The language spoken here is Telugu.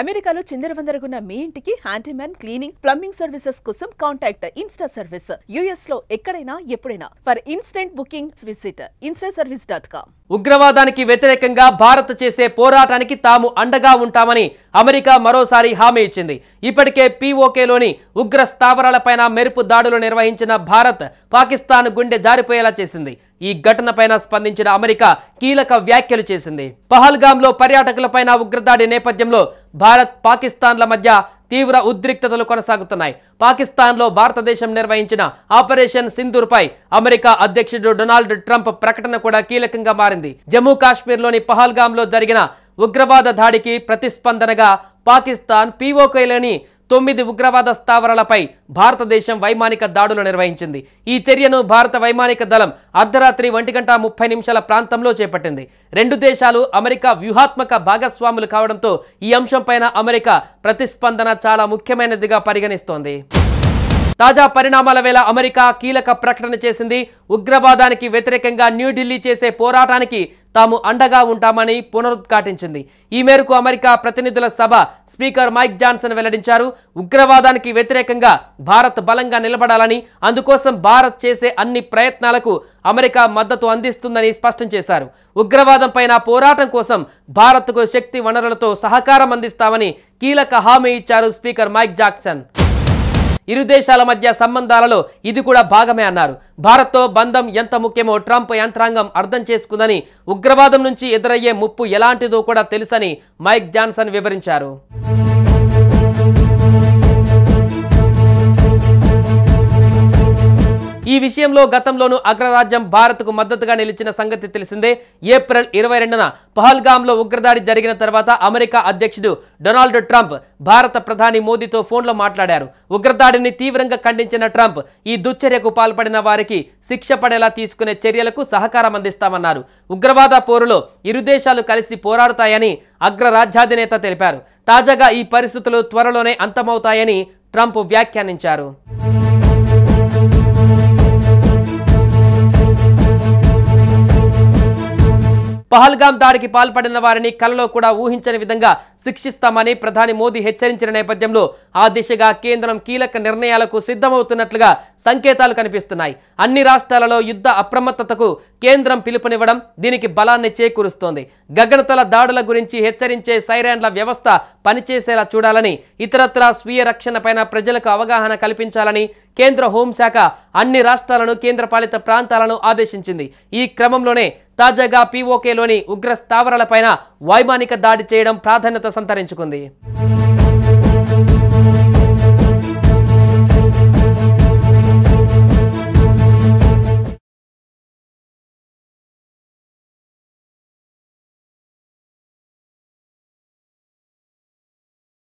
అమెరికాలో చిందరవందరగున్న మీ ఇంటికి హ్యాండీమ్యాన్ క్లీనింగ్ ప్లంబింగ్ సర్వీసెస్ కోసం కాంటాక్ట్ ఇన్స్టా సర్వీస్. యుఎస్ లో ఎక్కడైనా ఎప్పుడైనా for instant booking visit instaservice.com. ఉగ్రవాదానికి వ్యతిరేకంగా భారత్ చేసే పోరాటానికి తాము అండగా ఉంటామని అమెరికా మరోసారి హామీ ఇచ్చింది. ఇప్పటికే పీఓకేలోని ఉగ్ర స్థావరాలపైన మెరుపు దాడులు నిర్వహించిన భారత్ పాకిస్తాన్ గుండె జారిపోయేలా చేసింది. ఈ ఘటనపైన స్పందించిన అమెరికా కీలక వ్యాఖ్యలు చేసింది. పహల్గామ్లో పర్యాటకులపైన ఉగ్రదాడి నేపథ్యంలో భారత్ పాకిస్తాన్ల మధ్య తీవ్ర ఉద్రిక్తతలు కొనసాగుతున్నాయి. పాకిస్తాన్లో భారతదేశం నిర్వహించిన ఆపరేషన్ సింధూర్పై అమెరికా అధ్యక్షుడు డొనాల్డ్ ట్రంప్ ప్రకటన కూడా కీలకంగా మారింది. జమ్మూ కాశ్మీర్లోని పహల్గామ్లో జరిగిన ఉగ్రవాద దాడికి ప్రతిస్పందనగా పాకిస్తాన్ పీఓకేలోని 9 ఉగ్రవాద స్థావరాలపై భారతదేశం వైమానిక దాడులు నిర్వహించింది. ఈ చర్యను భారత వైమానిక దళం అర్ధరాత్రి 1:30 ప్రాంతంలో చేపట్టింది. రెండు దేశాలు అమెరికా వ్యూహాత్మక భాగస్వాములు కావడంతో ఈ అంశంపైన అమెరికా ప్రతిస్పందన చాలా ముఖ్యమైనదిగా పరిగణిస్తోంది. తాజా పరిణామాల వేళ అమెరికా కీలక ప్రకటన చేసింది. ఉగ్రవాదానికి వ్యతిరేకంగా న్యూఢిల్లీ చేసే పోరాటానికి తాము అండగా ఉంటామని పునరుద్ఘాటించింది. ఈ మేరకు అమెరికా ప్రతినిధుల సభ స్పీకర్ మైక్ జాన్సన్ వెల్లడించారు. ఉగ్రవాదానికి వ్యతిరేకంగా భారత్ బలంగా నిలబడాలని, అందుకోసం భారత్ చేసే అన్ని ప్రయత్నాలకు అమెరికా మద్దతు అందిస్తుందని స్పష్టం చేశారు. ఉగ్రవాదం పైన పోరాటం కోసం భారత్కు శక్తి వనరులతో సహకారం అందిస్తామని కీలక హామీ ఇచ్చారు స్పీకర్ మైక్ జాన్సన్. ఇరు దేశాల మధ్య సంబంధాలలో ఇది కూడా భాగమే అన్నారు. భారత్తో బంధం ఎంత ముఖ్యమో ట్రంప్ యంత్రాంగం అర్థం చేసుకుందని, ఉగ్రవాదం నుంచి ఎదురయ్యే ముప్పు ఎలాంటిదో కూడా తెలుసని మైక్ జాన్సన్ వివరించారు. ఈ విషయంలో గతంలోనూ అగ్రరాజ్యం భారత్కు మద్దతుగా నిలిచిన సంగతి తెలిసిందే. ఏప్రిల్ 22న పహల్గామ్లో ఉగ్రదాడి జరిగిన తర్వాత అమెరికా అధ్యక్షుడు డొనాల్డ్ ట్రంప్ భారత ప్రధాని మోదీతో ఫోన్లో మాట్లాడారు. ఉగ్రదాడిని తీవ్రంగా ఖండించిన ట్రంప్ ఈ దుశ్చర్యకు పాల్పడిన వారికి శిక్ష పడేలా తీసుకునే చర్యలకు సహకారం అందిస్తామన్నారు. ఉగ్రవాద పోరులో ఇరు దేశాలు కలిసి పోరాడుతాయని అగ్రరాజ్యాధినేత తెలిపారు. తాజాగా ఈ పరిస్థితులు త్వరలోనే అంతమవుతాయని ట్రంప్ వ్యాఖ్యానించారు. పహల్గామ్ దాడికి పాల్పడిన వారిని కలలో కూడా ఊహించని విధంగా శిక్షిస్తామని ప్రధాని మోదీ హెచ్చరించిన నేపథ్యంలో ఆ దిశగా కేంద్రం కీలక నిర్ణయాలకు సిద్ధమవుతున్నట్లుగా సంకేతాలు కనిపిస్తున్నాయి. అన్ని రాష్ట్రాలలో యుద్ధ అప్రమత్తతకు కేంద్రం పిలుపునివ్వడం దీనికి బలాన్ని చేకూరుస్తోంది. గగనతల దాడుల గురించి హెచ్చరించే సైరన్ల వ్యవస్థ పనిచేసేలా చూడాలని, ఇతరత్రా స్వీయ రక్షణపైన ప్రజలకు అవగాహన కల్పించాలని కేంద్ర హోంశాఖ అన్ని రాష్ట్రాలను, కేంద్రపాలిత ప్రాంతాలను ఆదేశించింది. ఈ క్రమంలోనే తాజాగా పీఓకేలోని ఉగ్ర స్థావరాలపైన వైమానిక దాడి చేయడం ప్రాధాన్యత సంతరించుకుంది.